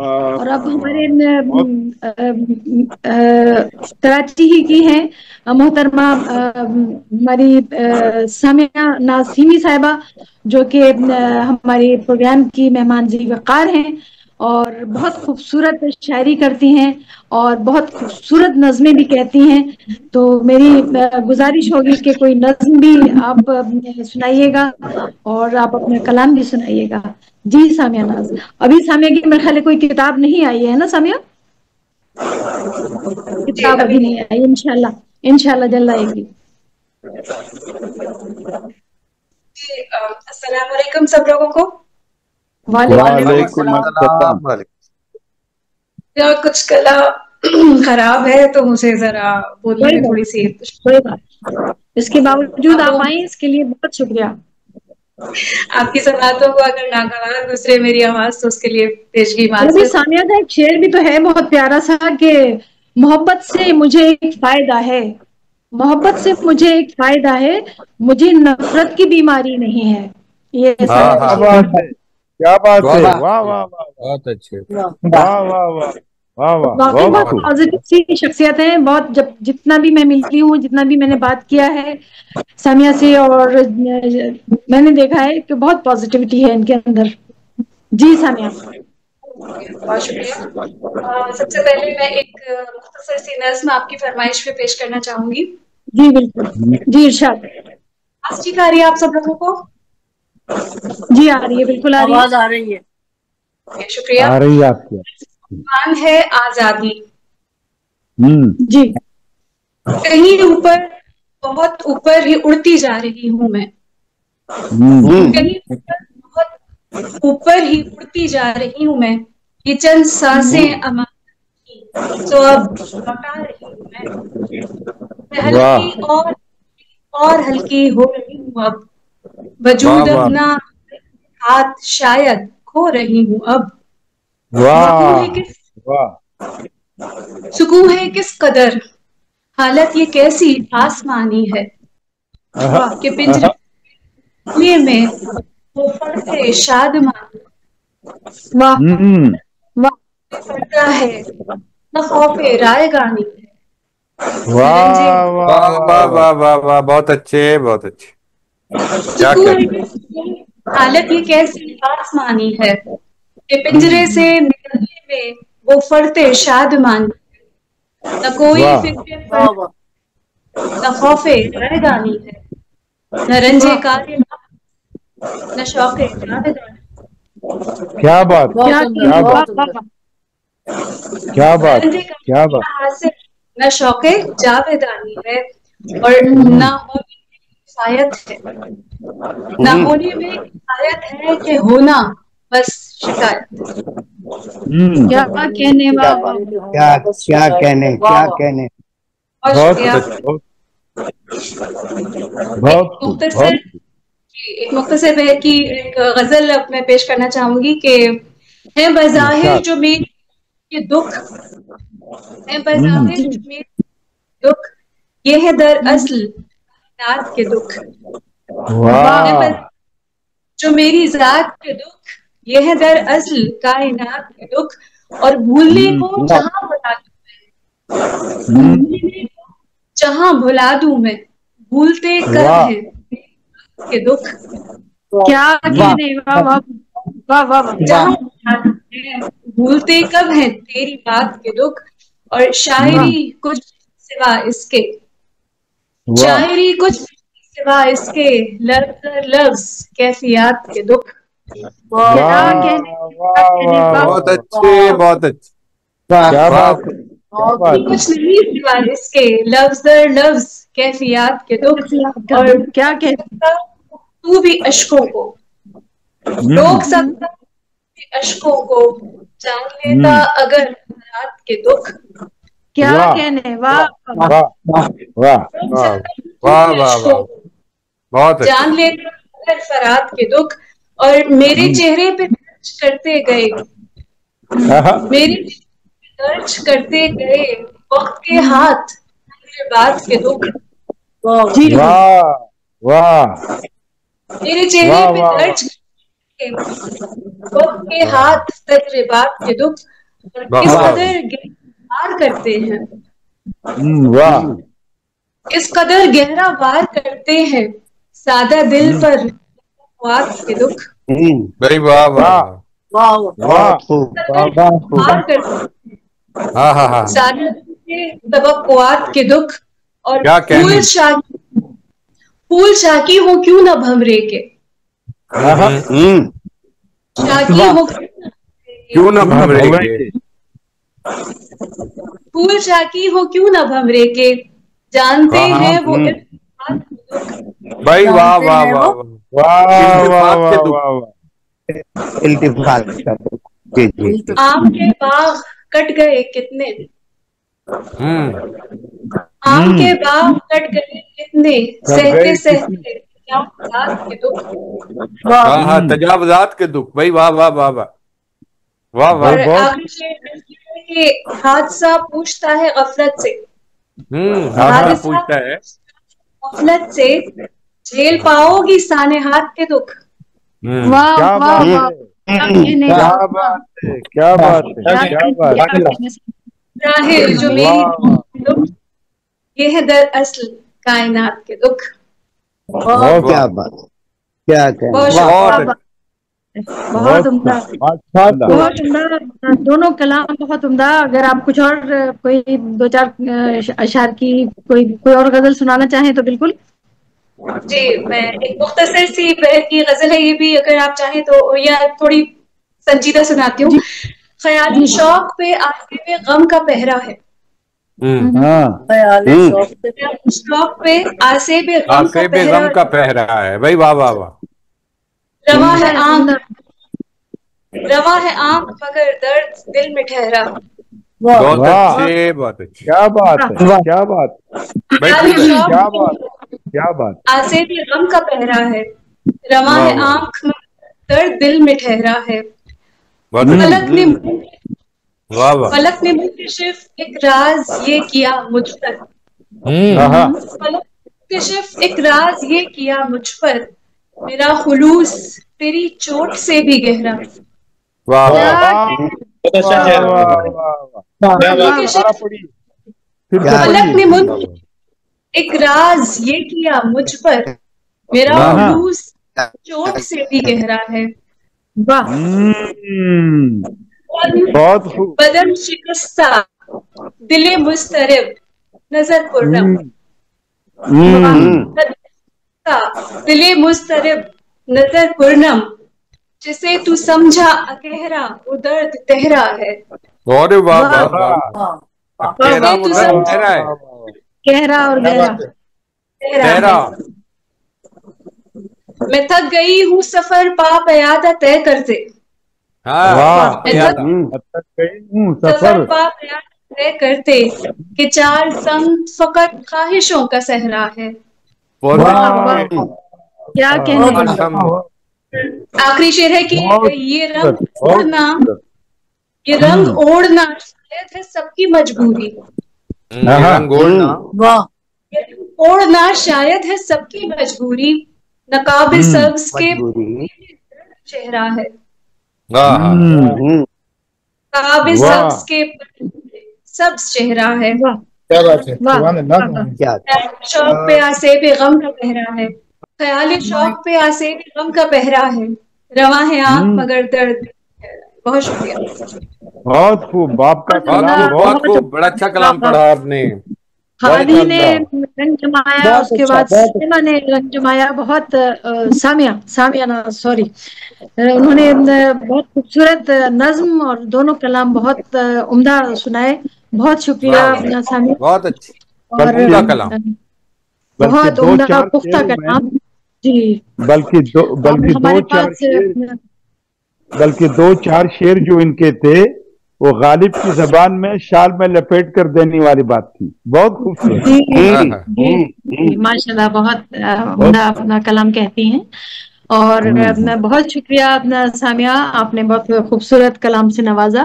اور اب ہمارے بہت کراچی ہی کی ہیں محترمہ ہماری سامیہ ناز صاحبہ، جو کہ ہماری پروگرام کی مہمان ذی وقار ہیں اور بہت خوبصورت شاعری کرتی ہیں اور بہت خوبصورت نظمیں بھی کہتی ہیں. تو میری گزارش ہوگی کہ کوئی نظم بھی آپ سنائیے گا اور آپ اپنا کلام بھی سنائیے گا. جی سامیہ ناز. ابھی سامیہ کی میرے خیال ہے کوئی کتاب نہیں آئی ہے نا سامیہ؟ جی کتاب ابھی نہیں آئی. انشاءاللہ جلد آئے گی. جی السلام علیکم سب لوگوں کو. وعلیکم السلام. کچھ گلا خراب ہے تو مجھے ذرا بولنے میں تھوڑی سی کوئی بات. اس کے باوجود آپ آئیں، اس کے لیے بہت شکریہ. آپ کی سماعتوں کو اگر ناگوار گزرے میری آواز تو اس کے لیے پیشگی وہ بھی معذرت. سامیہ کا ایک شعر بھی تو ہے بہت پیارا سا کہ محبت سے مجھے ایک فائدہ ہے، محبت سے مجھے ایک فائدہ ہے، مجھے نفرت کی بیماری نہیں ہے. یہ سامیہ کا کیا شعر بات ہے. ہے، کیا بات ہے. بہت واہ واہ واہ بہت اچھے. واہ واہ واہ واہ واہ. واقعی بہت بہت خوب. پازیٹیو سی شخصیت ہیں. بہت جتنا بھی میں ملتی ہوں، جتنا بھی میں نے بات کیا ہے سامیہ سے، اور میں نے دیکھا ہے کہ بہت پازیٹیوٹی ہے ان کے اندر. جی سامیہ. بہت شکریہ. سب سے پہلے میں ایک مختصر سی نظم آپ کی فرمائش پہ پیش کرنا چاہوں گی. جی بالکل. جی ارشاد. آواز ٹھیک آ رہی ہے آپ سب لوگوں کو؟ جی آ رہی ہے، بالکل آ رہی ہے. آواز آ رہی ہے. شکریہ. آ رہی ہے آپ کی. عنوان ہے آزادی. جی. کہیں اوپر، بہت اوپر ہی اڑتی جا رہی ہوں میں. کہیں اوپر، بہت اوپر ہی اڑتی جا رہی ہوں میں. یہ چند سانسیں امان کی تو اب لوٹا رہی ہوں میں. میں واہ ہلکی اور ہلکی ہو رہی ہوں اب. واہ وجود واہ اپنا ہاتھ شاید کھو رہی ہوں اب. سکون واہ ہے کس واہ. سکون ہے کس قدر، حالت یہ کیسی آسمانی ہے. واہ کہ پنجرے میں وہ پڑھتے شادمان. واہ واہ. پڑھتا ہے نہ خوف رائے گانی ہے، نہ رنجے. واہ واہ واہ واہ واہ واہ. واہ واہ واہ. بہت اچھے، بہت اچھے. کیا سکون ہے کہتے ہیں. کس حالت یہ کیسی آسمانی ہے کہ پنجرے سے نکلنے میں وہ فرتے شادمان. نہ کوئی واہ فکر پر، نہ خوف رائگانی ہے، نہ رنجے واہ. کار، نہ شوق جاویدانی. کیا بات ہے، کیا کیا کہنے. بات، واہ واہ واہ. کیا نہ بات ہے، رنجے کار کیا بات. حاصل، نہ شوق جاویدانی ہے، اور نہ ہونے میں کفایت ہے. نہ ہونے میں کفایت ہے کہ ہونا بس شکایت. کیا کہنے. واہ واہ واہ. کیا کیا کہنے، کیا کہنے. بہت بہت شکریہ. اچھا. ایک بہت خوب، مختصر بہت خوب. ایک مختصر بہر کی ایک غزل میں پیش کرنا چاہوں گی کہ ہے بظاہر ارشاد. جو میری یہ دکھ، ہے بظاہر جو میری دکھ، یہ ہے دراصل کائنات کے دکھ. ہے واہ. جو میری ذات کے دکھ، یہ ہے دراصل کائنات کے دکھ. اور بھولنے کو جہاں بتا دوں، بھولنے کو جہاں بھلا دوں میں، بھولتے کب واہ ہیں کے دکھ. کیا کہنے. واہ واہ واہ واہ واہ. جہاں بھلا دوں میں، بھولتے کب ہیں تیری بات کے دکھ. اور شاعری کچھ سوا اس کے، واہ. شاعری کچھ سوا اس کے، لفظ در لفظ کیفیات کے دکھ. کیا واہ کہنے. کیا واہ کہنے. واہ واہ. بہت واہ. اچھے، بہت اچھے. کیا واہ. بات ہے، کیا بات ہے. کچھ نہیں سوا اس کے، لفظ در لفظ کیفیات کے دکھ. اور کیا کہنے. تو بھی اشکوں کو روک سکتا اشکوں کو، جان لیتا اگر رات کے دکھ. کیا واہ کہنے. واہ واہ. واہ واہ. روک واہ سکتا تو واہ بھی واہ اشکوں واہ. کو، بہت اچھے. جان لیتا اگر فرات کے دکھ. اور میرے چہرے پہ درج کرتے گئے، میرے چہرے پہ درج کرتے گئے وقت کے ہاتھ میرے بات کے دکھ. جی جی. واہ واہ میرے چہرے واہ پہ واہ. درج وقت کے ہاتھ تجربات کے دکھ اور کس قدر گہرا کرتے ہیں، واہ کس قدر گہرا وار کرتے ہیں سادہ دل پر وقت کے دکھ، بھائی واہ واہ واہ وار کرتے ہیں ہاں ہاں ہاں سادہ دل کے توقعات کے دکھ، اور کیا کہنے پھول شاکی ہو کیوں نہ بھمرے کے، شاکی ہو کیوں نہ بھمرے کے، پھول شاکی ہو کیوں نہ بھمرے کے، جانتے ہاں، ہیں وہ ارتفاق کے دکھ، بھائی واہ واہ واہ واہ واہ التفات کے واہ دکھ، واہ واہ التفات کا جی جی آم کے باغ کٹ گئے کتنے، آم کے باغ کٹ گئے کتنے، سہتے سہتے تجاوزات کے دکھ، ہاں ہاں تجاوزات کے دکھ، بھائی واہ واہ واہ واہ واہ اور واہ آخری شعر کہ حادثہ پوچھتا ہے غفلت سے، حادثہ پوچھتا ہے غفلت سے جھیل پاؤ گی سانحات کے دکھ، واہ کیا واہ بات واہ ہے کیا کہنے کیا بات ہے کیا بات ہے کیا بات ہے ظاہر جو میری دکھ یہ ہے دراصل کائنات کے دکھ، بہت کیا بات کیا کہنا بہت شکریہ۔ بہت عمدہ ماشاءاللہ بہت عمدہ، دونوں کلام بہت عمدہ۔ اگر آپ کچھ اور کوئی دو چار اشعار کی کوئی اور غزل سنانا چاہیں تو بالکل۔ جی میں ایک مختصر سی بہر کی غزل ہے یہ بھی، اگر آپ چاہیں تو، یا تھوڑی سنجیدہ سناتی ہوں۔ جی خیالی شوق پہ آصف غم کا پہرا ہے، ہاں شوق پہ آصف غم کا آصف پہرا غم کا پہرا ہے، بھائی واہ واہ واہ رواں ہے آنکھ مگر درد دل میں ٹھہرا، بہت واہ اچھے بہت اچھے کیا بات ہے کیا بات بھائی خیالی خوب ہے شوق کیا بات کیا بات آصف غم کا پہرا ہے، رواں ہے واہ واہ آنکھ مگر درد دل میں ٹھہرا ہے، بہت اچھے واہ واہ فلک نے منکشف ایک راز یہ کیا مجھ پر، ہاں فلک نے منکشف ایک راز یہ کیا مجھ پر، میرا خلوص تیری چوٹ سے بھی گہرا، واہ فلک نے منکشف ایک راز یہ کیا مجھ پر، میرا خلوص چوٹ سے بھی گہرا ہے، واہ بہت خوب بدن شکستہ دل مضطرب نظر پرنم، دل مضطرب نظر پرنم، جسے تو سمجھا اکہرا وہ درد تہرا ہے، واہ واہ واہ کہنا وہ درد تیرا ہے گہرا اور گہرا تہرا ہے، میں تھک گئی ہوں سفر پا پیادہ طے کرتے، سفر پا پیادہ طے کرتے، کہ چار سنگ فقط خواہشوں کا صحرا ہے، کیا کہنے آخری شعر ہے کہ یہ رنگ اوڑھنا شاید ہے سب کی مجبوری، اوڑھنا شاید ہے سب کی مجبوری، نقاب سبز کے چہرہ ہے، نقاب سبز کے سبز چہرہ ہے، شوق پہ آصف غم کا پہرا ہے، خیال شوق پہ آصف غم کا پہرا ہے، رواں ہے آنکھ مگر درد۔ بہت شکریہ۔ بہت خوب آپ کا کلام بہت خوب، بڑا اچھا کلام پڑھا آپ نے، ہادی نے رنگ جمایا، اس کے بعد سیما نے رنگ جمایا، بہت سوری انہوں نے بہت خوبصورت نظم اور دونوں کلام بہت عمدہ سنائے، بہت شکریہ سامیہ، بہت اچھی اور عمدہ کلام، بہت دو عمدہ چار پختہ شعروں میں کلام جی، بلکہ دو چار شعر جو ان کے تھے وہ غالب کی زبان میں شال میں لپیٹ کر دینے والی بات تھی، بہت خوبصورت جی ماشاء اللہ، بہت عمدہ اپنا کلام کہتی ہیں، اور بہت شکریہ سامیہ، آپ نے بہت خوبصورت کلام سے نوازا۔